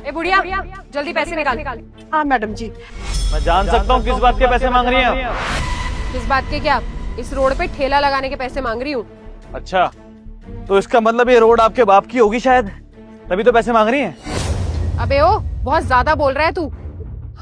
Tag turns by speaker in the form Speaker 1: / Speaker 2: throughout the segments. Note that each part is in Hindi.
Speaker 1: ए बुढ़िया, जल्दी पैसे निकाल।
Speaker 2: हाँ मैडम जी।
Speaker 3: मैं जान सकता हूँ किस बात के पैसे मांग रही हैं?
Speaker 1: किस बात के क्या? इस रोड पे ठेला लगाने के पैसे मांग रही हूँ।
Speaker 3: अच्छा, तो इसका मतलब ये रोड आपके बाप की होगी शायद, तभी तो पैसे मांग रही हैं।
Speaker 1: अबे ओ, बहुत ज्यादा बोल रहा है तू।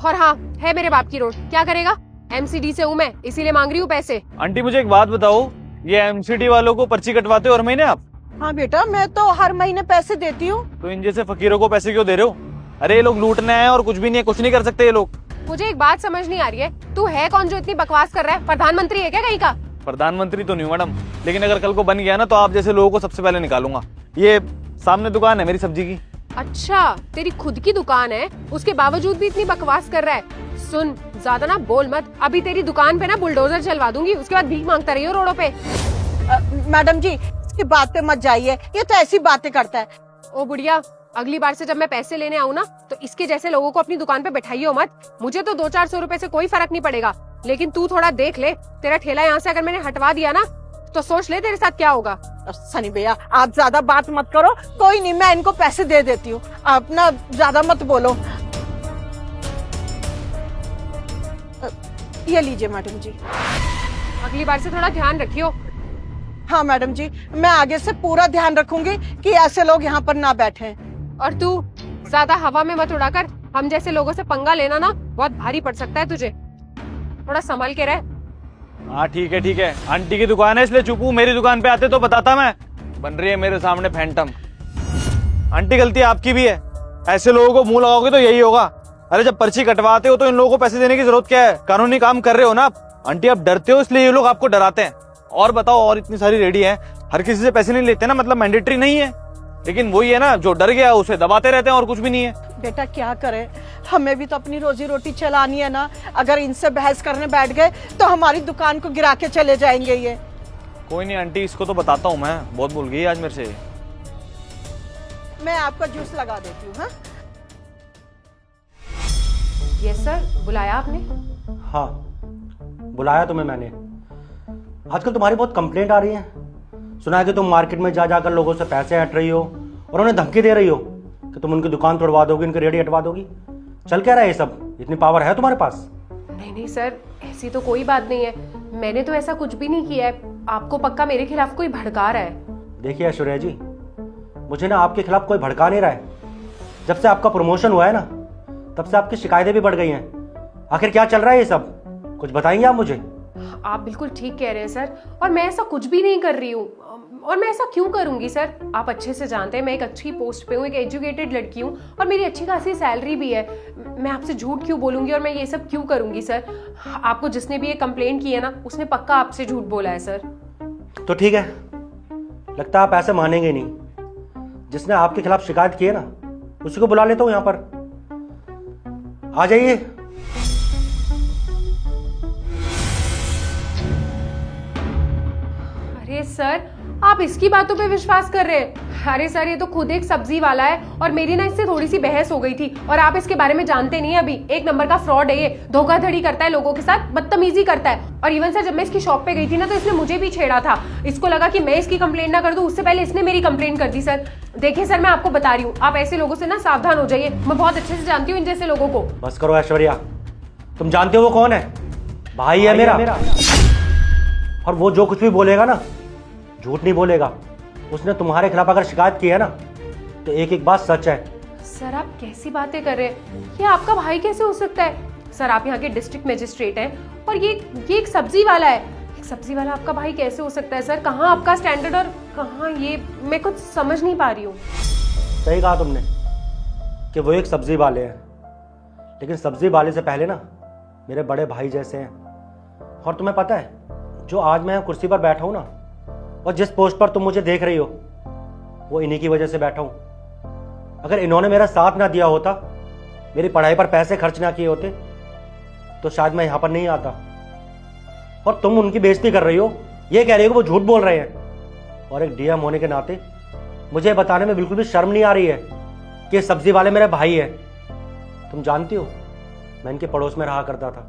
Speaker 1: और हाँ, है मेरे बाप की रोड, क्या करेगा? एमसीडी से हूँ मैं, इसीलिए मांग रही हूँ पैसे।
Speaker 3: आंटी मुझे एक बात बताओ, ये एमसीडी वालों को पर्ची कटवाते हो हर महीने आप?
Speaker 2: हाँ बेटा, मैं तो हर महीने पैसे देती हूँ।
Speaker 3: तो इन जैसे फकीरों को पैसे क्यों दे रहे हो? अरे ये लोग लूटने आए और कुछ भी नहीं है, कुछ नहीं कर सकते ये लोग।
Speaker 1: मुझे एक बात समझ नहीं आ रही है, तू है कौन जो इतनी बकवास कर रहा है? प्रधानमंत्री है क्या कहीं का?
Speaker 3: प्रधानमंत्री तो नहीं मैडम, लेकिन अगर कल को बन गया ना तो आप जैसे लोगों को सबसे पहले निकालूंगा। ये सामने दुकान है मेरी सब्जी की।
Speaker 1: अच्छा, तेरी खुद की दुकान है, उसके बावजूद भी इतनी बकवास कर रहा है। सुन, ज्यादा ना बोल मत, अभी तेरी दुकान पे ना बुलडोजर चलवा दूंगी, उसके बाद भीख मांगता रहियो रोडों पे।
Speaker 2: मैडम जी, इसकी बात पे मत जाइए, ये तो ऐसी बातें करता है।
Speaker 1: ओ बुढ़िया, अगली बार से जब मैं पैसे लेने आऊँ ना तो इसके जैसे लोगों को अपनी दुकान पे बैठाइयो मत। मुझे तो 200-400 रुपए से कोई फर्क नहीं पड़ेगा, लेकिन तू थोड़ा देख ले, तेरा ठेला यहाँ से अगर मैंने हटवा दिया ना तो सोच ले तेरे साथ क्या होगा।
Speaker 2: सनी भैया, आप ज्यादा बात मत करो, कोई नहीं, मैं इनको पैसे दे देती हूँ, आप ना ज्यादा मत बोलो। ये लीजिए मैडम जी।
Speaker 1: अगली बार से थोड़ा ध्यान रखियो।
Speaker 2: हाँ मैडम जी, मैं आगे से पूरा ध्यान रखूंगी कि ऐसे लोग यहाँ पर ना बैठे।
Speaker 1: और तू ज्यादा हवा में मत उड़ाकर, हम जैसे लोगों से पंगा लेना ना बहुत भारी पड़ सकता है तुझे, थोड़ा संभल के रह।
Speaker 3: हाँ ठीक है ठीक है, आंटी की दुकान है इसलिए चुप हूँ, मेरी दुकान पे आते तो बताता मैं। बन रही है मेरे सामने फैंटम। आंटी गलती आपकी भी है, ऐसे लोगों को मुंह लगाओगे तो यही होगा। अरे जब पर्ची कटवाते हो तो इन लोगों को पैसे देने की जरूरत क्या है? कानूनी काम कर रहे हो ना आप। आंटी आप डरते हो इसलिए ये लोग आपको डराते हैं। और बताओ, और इतनी सारी रेडी है, हर किसी से पैसे नहीं लेते ना, मतलब मैंडेटरी नहीं है, लेकिन वही है ना, जो डर गया उसे दबाते रहते हैं और कुछ भी नहीं है।
Speaker 2: बेटा क्या करें, हमें भी तो अपनी रोजी रोटी चलानी है ना। अगर इनसे बहस करने बैठ गए तो हमारी दुकान को गिरा के चले जाएंगे ये।
Speaker 3: कोई नहीं आंटी, इसको तो बताता हूँ मैं, बहुत भूल गई आज मेरे से।
Speaker 2: मैं आपका जूस लगा देती हूँ। हाँ
Speaker 1: यस सर, बुलाया आपने?
Speaker 4: हाँ, बुलाया तुम्हें मैंने। आजकल तुम्हारी बहुत कंप्लेंट आ रही है। सुना है कि तुम मार्केट में जा जाकर लोगों से पैसे हट रही हो और उन्हें धमकी दे रही हो कि तुम उनकी दुकान तोड़वा दोगी, उनकी रेडी हटवा दोगी। चल क्या रहा है ये सब? इतनी पावर है तुम्हारे पास?
Speaker 1: नहीं नहीं सर, ऐसी तो कोई बात नहीं है, मैंने तो ऐसा कुछ भी नहीं किया है। आपको पक्का मेरे खिलाफ कोई भड़का रहा है।
Speaker 4: देखिए ऐश्वर्या जी, मुझे ना आपके खिलाफ कोई भड़का नहीं रहा है। जब से आपका प्रमोशन हुआ है ना, तब से आपकी शिकायतें भी बढ़ गई हैं। आखिर क्या चल रहा है ये सब? कुछ बताएंगे आप मुझे?
Speaker 1: आप बिल्कुल ठीक कह रहे हैं सर, और मैं ऐसा कुछ भी नहीं कर रही हूँ, और मैं ऐसा क्यों करूंगी सर? आप अच्छे से जानते हैं मैं एक अच्छी पोस्ट पे हूँ, एक एजुकेटेड लड़की हूँ, और मेरी अच्छी खासी सैलरी भी है। मैं आपसे झूठ क्यों बोलूंगी और मैं ये सब क्यों करूंगी सर? आपको जिसने भी ये कंप्लेंट की है ना, उसने पक्का आपसे झूठ बोला है सर।
Speaker 4: तो ठीक है, लगता है आप ऐसे मानेंगे नहीं। जिसने आपके खिलाफ शिकायत की है ना, उसी को बुला लेता हूँ यहाँ पर। आ जाइए।
Speaker 1: अरे सर, आप इसकी बातों पे विश्वास कर रहे हैं? अरे सर, ये तो खुद एक सब्जी वाला है, और मेरी ना इससे थोड़ी सी बहस हो गई थी, और आप इसके बारे में जानते नहीं। अभी एक नंबर का फ्रॉड है ये, धोखाधड़ी करता है लोगों के साथ, बदतमीजी करता है। और इवन सर, जब मैं इसकी शॉप पे गई थी ना, तो इसने मुझे भी छेड़ा था। इसको लगा कि मैं इसकी कंप्लेंट ना कर दूं, उससे पहले इसने मेरी कंप्लेंट कर दी सर। देखिए सर, मैं आपको बता रही हूँ, आप ऐसे लोगों से ना सावधान हो जाइए। मैं बहुत अच्छे से जानती हूँ इन जैसे लोगों को।
Speaker 4: बस करो ऐश्वर्या, तुम जानते हो वो कौन है? भाई है मेरा। और वो जो कुछ भी बोलेगा ना, झूठ नहीं बोलेगा। उसने तुम्हारे खिलाफ अगर शिकायत की है ना, तो एक एक बात सच है।
Speaker 1: सर आप कैसी बातें कर रहे हैं? ये आपका भाई कैसे हो सकता है? सर आप यहाँ के डिस्ट्रिक्ट मजिस्ट्रेट हैं, और ये एक सब्जी वाला है। एक सब्जी वाला आपका भाई कैसे हो सकता है सर? कहाँ आपका स्टैंडर्ड और कहाँ ये, मैं कुछ समझ नहीं पा रही हूँ।
Speaker 4: सही कहा तुमने कि वो एक सब्जी वाले हैं, लेकिन सब्जी वाले से पहले ना मेरे बड़े भाई जैसे हैं। और तुम्हें पता है, जो आज मैं कुर्सी पर बैठा हूँ ना, और जिस पोस्ट पर तुम मुझे देख रही हो, वो इन्हीं की वजह से बैठा हूं। अगर इन्होंने मेरा साथ ना दिया होता, मेरी पढ़ाई पर पैसे खर्च ना किए होते, तो शायद मैं यहां पर नहीं आता। और तुम उनकी बेइज्जती कर रही हो, ये कह रही हो कि वो झूठ बोल रहे हैं। और एक डीएम होने के नाते मुझे बताने में बिल्कुल भी शर्म नहीं आ रही है कि सब्जी वाले मेरे भाई है। तुम जानती हो, मैं इनके पड़ोस में रहा करता था।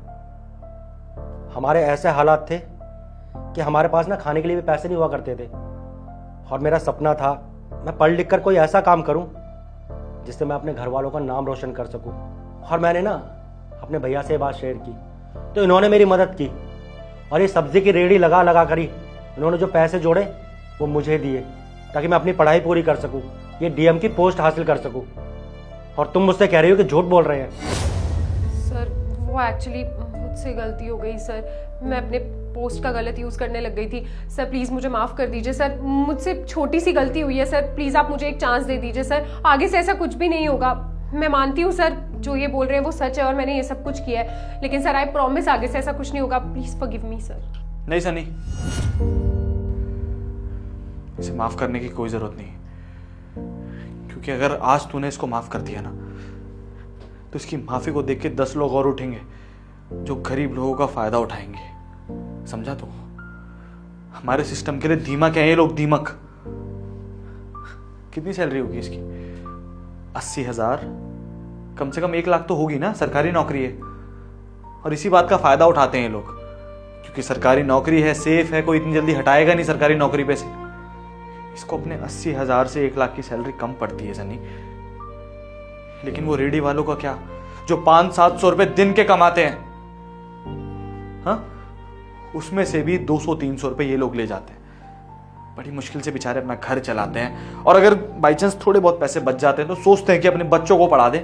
Speaker 4: हमारे ऐसे हालात थे कि हमारे पास ना खाने के लिए भी पैसे नहीं हुआ करते थे। और मेरा सपना था मैं पढ़ लिख कर कोई ऐसा काम करूं जिससे मैं अपने घर वालों का नाम रोशन कर सकूं। और मैंने ना अपने भैया से ये बात शेयर की तो इन्होंने मेरी मदद की, और ये सब्जी की रेहड़ी लगा लगा कर ही इन्होंने जो पैसे जोड़े वो मुझे दिए ताकि मैं अपनी पढ़ाई पूरी कर सकूं, ये डीएम की पोस्ट हासिल कर सकूं। और तुम मुझसे कह रही हो कि झूठ बोल रहे हैं।
Speaker 1: सर वो एक्चुअली मुझसे गलती हो गई सर, मैं अपने पोस्ट का गलत यूज़ करने लग गई थी। सर प्लीज़ मुझे माफ़ कर दीजिए सर, मुझसे छोटी सी गलती हुई है सर, प्लीज़ आप मुझे एक चांस दे दीजिए सर, आगे से ऐसा कुछ भी नहीं होगा। मैं मानती हूँ सर जो ये बोल रहे हैं वो सच है और मैंने ये सब कुछ किया है, लेकिन सर आई प्रॉमिस आगे से ऐसा कुछ नहीं होगा, प्लीज़ फॉरगिव मी सर।
Speaker 3: नहीं सनी, इसे माफ करने की कोई जरूरत नहीं, क्योंकि अगर आज तूने इसको माफ कर दिया ना तो इसकी माफी को देख के 10 लोग और उठेंगे जो गरीब लोगों का फायदा उठाएंगे। समझा तू? हमारे सिस्टम के लिए दीमक है ये लोग, दीमक। कितनी सैलरी होगी इसकी? 80,000, कम से कम 1 लाख तो होगी ना, सरकारी नौकरी है। और इसी बात का फायदा उठाते हैं ये लोग, क्योंकि सरकारी नौकरी है, सेफ है, कोई इतनी जल्दी हटाएगा नहीं सरकारी नौकरी पे से। इसको अपने 80,000 से 1 लाख की सैलरी कम पड़ती है सनी, लेकिन वो रेडी वालों का क्या, जो 500-700 रुपए दिन के कमाते हैं, हाँ, उसमें से भी 200-300 रुपए ये लोग ले जाते हैं। बड़ी मुश्किल से बेचारे अपना घर चलाते हैं, और अगर बाई चांस थोड़े बहुत पैसे बच जाते हैं तो सोचते हैं कि अपने बच्चों को पढ़ा दें।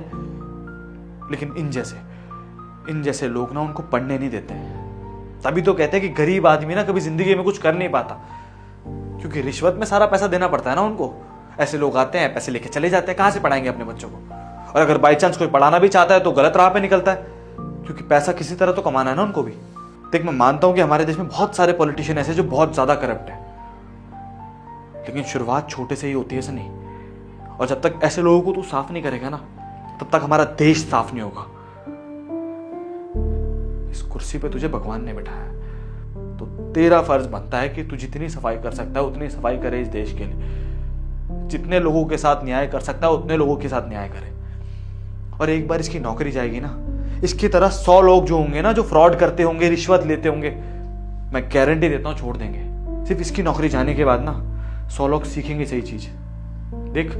Speaker 3: लेकिन इन जैसे लोग ना उनको पढ़ने नहीं देते हैं। तभी तो कहते हैं कि गरीब आदमी ना कभी जिंदगी में कुछ कर नहीं पाता, क्योंकि रिश्वत में सारा पैसा देना पड़ता है ना उनको। ऐसे लोग आते हैं, पैसे लेके चले जाते हैं, कहां से पढ़ाएंगे अपने बच्चों को? और अगर बाई चांस कोई पढ़ाना भी चाहता है तो गलत राह पे निकलता है, क्योंकि पैसा किसी तरह तो कमाना है ना उनको भी। देख, मैं मानता हूं कि हमारे देश में बहुत सारे पॉलिटिशियन ऐसे जो बहुत ज्यादा करप्ट है, लेकिन शुरुआत छोटे से ही होती है सनी। और जब तक ऐसे लोगों को तू साफ नहीं करेगा ना, तब तक हमारा देश साफ नहीं होगा। इस कुर्सी पे तुझे भगवान ने बिठाया है, तो तेरा फर्ज बनता है कि तू जितनी सफाई कर सकता है उतनी सफाई करे इस देश के लिए। जितने लोगों के साथ न्याय कर सकता है उतने लोगों के साथ न्याय करे। और एक बार इसकी नौकरी जाएगी ना, इसकी तरह 100 लोग जो होंगे ना, जो फ्रॉड करते होंगे, रिश्वत लेते होंगे, मैं गारंटी देता हूं छोड़ देंगे। सिर्फ इसकी नौकरी जाने के बाद ना 100 लोग सीखेंगे सही चीज। देख,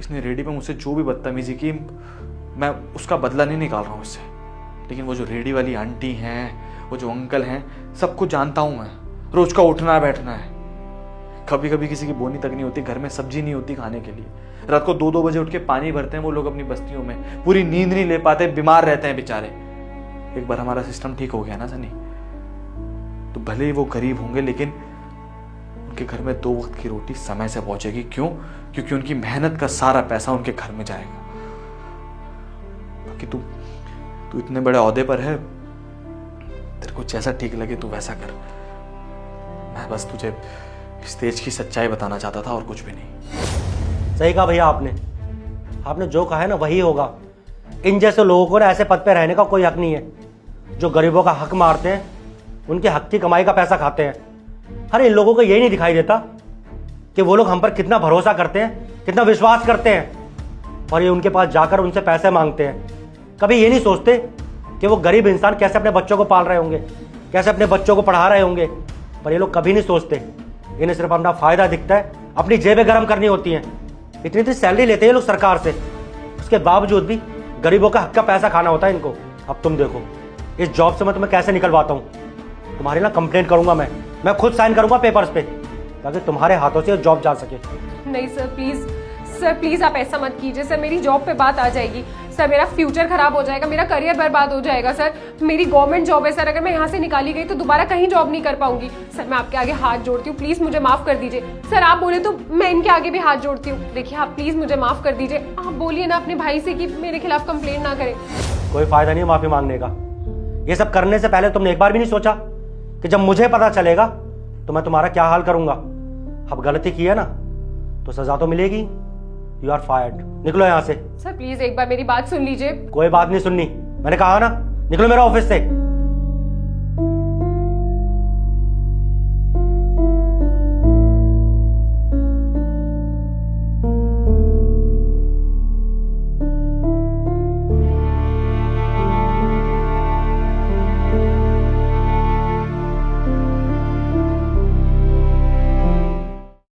Speaker 3: इसने रेडी पे मुझसे जो भी बदतमीजी की, मैं उसका बदला नहीं निकाल रहा हूं इससे, लेकिन वो जो रेडी वाली आंटी हैं, वो जो अंकल हैं, सबको जानता हूं मैं। रोज का उठना बैठना है, कभी कभी किसी की बोनी तक नहीं होती, घर में सब्जी नहीं होती खाने के लिए, रात को 2-2 बजे उठ के पानी भरते हैं वो लोग अपनी बस्तियों में, पूरी नींद नहीं ले पाते, बीमार रहते हैं बेचारे। एक बार हमारा सिस्टम ठीक हो गया ना सनी, तो भले ही वो गरीब होंगे, लेकिन उनके घर में 2 वक्त की रोटी समय से पहुंचेगी। क्यों? क्योंकि उनकी मेहनत का सारा पैसा उनके घर में जाएगा। बाकी तू इतने बड़े ओहदे पर है, तेरे को जैसा ठीक लगे तू वैसा कर। मैं बस तुझे इस देश की सच्चाई बताना चाहता था और कुछ भी नहीं।
Speaker 4: सही कहा भैया आपने जो कहा है ना वही होगा। इन जैसे लोगों को ना ऐसे पद पे रहने का कोई हक नहीं है, जो गरीबों का हक मारते हैं, उनके हक की कमाई का पैसा खाते हैं। अरे इन लोगों को यही नहीं दिखाई देता कि वो लोग हम पर कितना भरोसा करते हैं, कितना विश्वास करते हैं, और ये उनके पास जाकर उनसे पैसे मांगते हैं। कभी ये नहीं सोचते कि वो गरीब इंसान कैसे अपने बच्चों को पाल रहे होंगे, कैसे अपने बच्चों को पढ़ा रहे होंगे। पर ये लोग कभी नहीं सोचते, इन्हें सिर्फ अपना फायदा दिखता है, अपनी जेबें गर्म करनी होती हैं। इतनी सैलरी लेते हैं ये लोग सरकार से, उसके बावजूद भी गरीबों का हक का पैसा खाना होता है इनको। अब तुम देखो, इस जॉब से मैं तुम्हें कैसे निकलवाता हूँ। तुम्हारी ना कंप्लेंट करूंगा, मैं खुद साइन करूंगा पेपर्स पे, ताकि तुम्हारे हाथों से जॉब जा सके।
Speaker 1: नहीं सर प्लीज आप ऐसा मत कीजिए सर, मेरी जॉब पे बात आ जाएगी सर, मेरा फ्यूचर खराब हो जाएगा, मेरा करियर बर्बाद हो जाएगा सर। मेरी गवर्नमेंट जॉब है सर, अगर मैं यहाँ से निकाली गई तो दोबारा कहीं जॉब नहीं कर पाऊंगी सर। मैं आपके आगे हाथ जोड़ती हूँ, प्लीज मुझे माफ कर दीजिए सर। आप बोले तो मैं इनके आगे भी हाथ जोड़ती हूँ। देखिए आप प्लीज मुझे माफ कर दीजिए, आप बोलिए ना अपने भाई से कि मेरे खिलाफ कंप्लेंट ना करें।
Speaker 4: कोई फायदा नहीं माफी मांगने का। ये सब करने से पहले तुमने एक बार भी नहीं सोचा कि जब मुझे पता चलेगा तो मैं तुम्हारा क्या हाल करूंगा। अब गलती की है ना तो सजा तो मिलेगी। यू आर फायर्ड, निकलो यहाँ से।
Speaker 1: सर प्लीज एक बार मेरी बात सुन लीजिए।
Speaker 4: कोई बात नहीं सुननी, मैंने कहा ना, निकलो मेरे ऑफिस से।